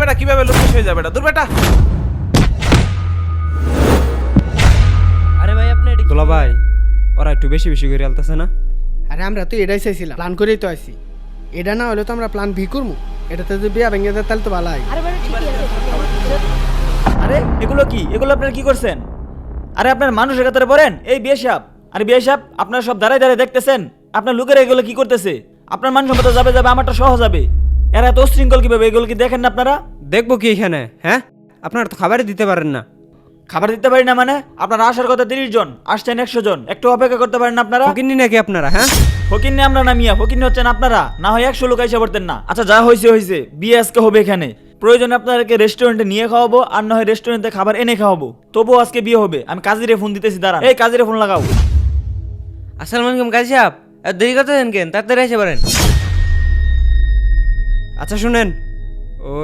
বেটা কিভাবে লোক শেষ হয়ে যাবে বেটা, দূর বেটা। আরে ভাই আপনি দুলা ভাই ওরা একটু বেশি বেশি করে আলতেছে না? আরে আমরা তো এটাই চাইছিলাম, প্ল্যান করেই তো আইছি। এটা না হলে তো আমরা প্ল্যান ভি করবো। এটাতে যদি বিয়া ভেঙে যায় তাহলে তো ভালো হয়। আরে ভাই ঠিকই আছে। আরে এগুলো কি, এগুলো আপনারা কি করছেন? আরে আপনার মানুষের কাতারে পড়েন এই বিয়ে সাহেব। আরে বিয়ে সাহেব আপনারা সব দাঁড়ায় দাঁড়ায় দেখতেছেন আপনার লোকেরা এগুলো কি করতেছে? আপনার মান সম্পদ যাবে যাবে, আমারটা সহ যাবে। এরা এত শৃঙ্খল কিভাবে, এগুলো কি দেখেন না আপনারা? দেখবো কি এখানে? হ্যাঁ, আপনারা তো খাবারই দিতে পারেন না। খাবার দিতে পারি না মানে? আপনারা আসার কথা 30 জন, আসছেন 100 জন, একটু অপেক্ষা করতে পারেন না আপনারা? কিনি নাকি আপনারা? হ্যাঁ, ফকিন্নি আমরা না মিয়া, ফকিন্নি হচ্ছেন আপনারা। না হয় 100 লোক আইসা পড়তেন না। আচ্ছা যা হয়েছে হয়েছে, বিয়ে আজকে হবে এখানে। প্রয়োজনে আপনাদেরকে রেস্টুরেন্টে নিয়ে খাওয়াবো, আর না হয় রেস্টুরেন্টে খাবার এনে খাওয়াবো। তবুও আজকে বিয়ে হবে। আমি কাজীরে ফোন দিতেছি, দাঁড়ান। এই কাজীরে ফোন লাগাও। আসসালামু আলাইকুম কাজী সাহেব, দেরি করতেছেন কেন? তাড়াতাড়ি এসে পারেন। আচ্ছা শুনেন,